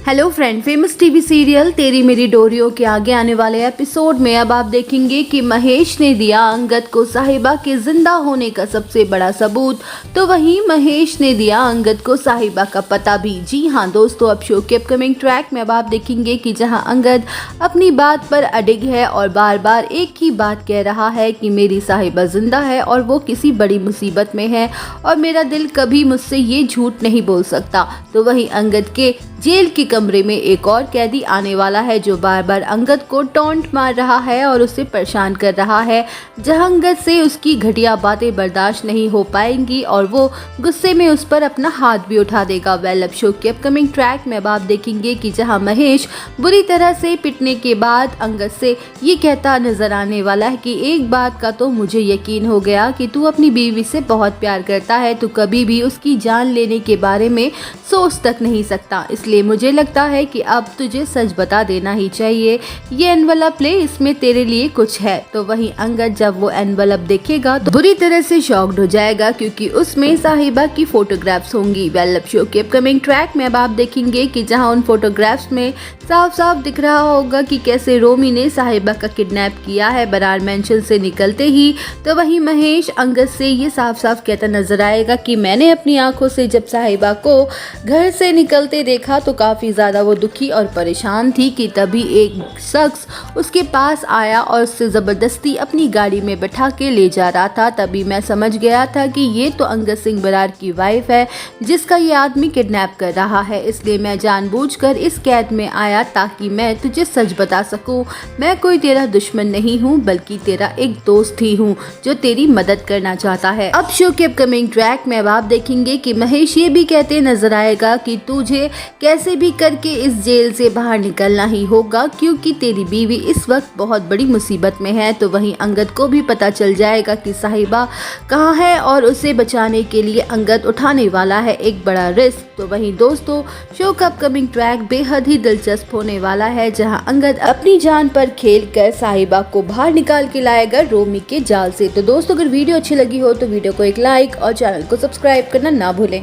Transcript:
Hello friend, famous TV serial तेरी मेरी डोरियों के आगे आने वाले एपिसोड में अब आप देखेंगे कि महेश ने दिया अंगद को साहिबा के जिंदा होने का सबसे बड़ा सबूत, तो वहीं महेश ने दिया अंगद को साहिबा का पता भी। जी हाँ दोस्तों, अब शो के अपकमिंग ट्रैक में अब आप देखेंगे कि जहां अंगद अपनी बात पर अडिग है और बार बार एक ही बात कह रहा है कि मेरी साहिबा जिंदा है और वो किसी बड़ी मुसीबत में है और मेरा दिल कभी मुझसे ये झूठ नहीं बोल सकता, तो वहीं अंगद के जेल के कमरे में एक और कैदी आने वाला है जो बार बार अंगद को टॉन्ट मार रहा है और उसे परेशान कर रहा है। जहां अंगद से उसकी घटिया बातें बर्दाश्त नहीं हो पाएंगी और वो गुस्से में उस पर अपना हाथ भी उठा देगा। वेल, अब शो के अपकमिंग ट्रैक में अब आप देखेंगे कि जहां महेश बुरी तरह से पिटने के बाद अंगद से ये कहता नजर आने वाला है कि एक बात का तो मुझे यकीन हो गया कि तू अपनी बीवी से बहुत प्यार करता है, तू कभी भी उसकी जान लेने के बारे में सोच तक नहीं सकता, इसलिए मुझे लगता है कि अब तुझे सच बता देना ही चाहिए। ये एनवलप ले, इसमें तेरे लिए कुछ है। तो वहीं अंगद जब वो एनवलप देखेगा तो बुरी तरह से शॉक्ड हो जाएगा क्योंकि उसमें साहिबा की फोटोग्राफ्स होंगी। वेल, अब शो के अपकमिंग ट्रैक में अब आप देखेंगे कि जहां उन फोटोग्राफ्स में साफ साफ दिख रहा होगा कि कैसे रोमी ने साहिबा का किडनैप किया है बरार मेंशन से निकलते ही, तो वहीं महेश अंगद से ये साफ साफ कहता नजर आएगा कि मैंने अपनी आंखों से जब साहिबा को घर से निकलते देखा तो काफ़ी ज़्यादा वो दुखी और परेशान थी कि तभी एक शख्स उसके पास आया और उससे ज़बरदस्ती अपनी गाड़ी में बैठा के ले जा रहा था। तभी मैं समझ गया था कि ये तो अंगद सिंह बरार की वाइफ है जिसका ये आदमी किडनैप कर रहा है, इसलिए मैं जानबूझकर इस कैद में आया ताकि मैं तुझे सच बता सकूं। मैं कोई तेरा दुश्मन नहीं हूँ बल्कि तेरा एक दोस्त ही हूँ जो तेरी मदद करना चाहता है। अब शो के अपकमिंग ट्रैक में अब आप देखेंगे कि महेश ये भी कहते नजर आएगा कि तुझे कैसे भी करके इस जेल से बाहर निकलना ही होगा क्योंकि तेरी बीवी इस वक्त बहुत बड़ी मुसीबत में है। तो वहीं अंगद को भी पता चल जाएगा कि साहिबा कहाँ है और उसे बचाने के लिए अंगद उठाने वाला है एक बड़ा रिस्क। तो वहीं दोस्तों, शो का अपकमिंग ट्रैक बेहद ही दिलचस्प होने वाला है जहां अंगद अपनी जान पर खेलकर साहिबा को बाहर निकाल के लाएगा रोमी के जाल से। तो दोस्तों, अगर वीडियो अच्छी लगी हो तो वीडियो को एक लाइक और चैनल को सब्सक्राइब करना ना भूलें।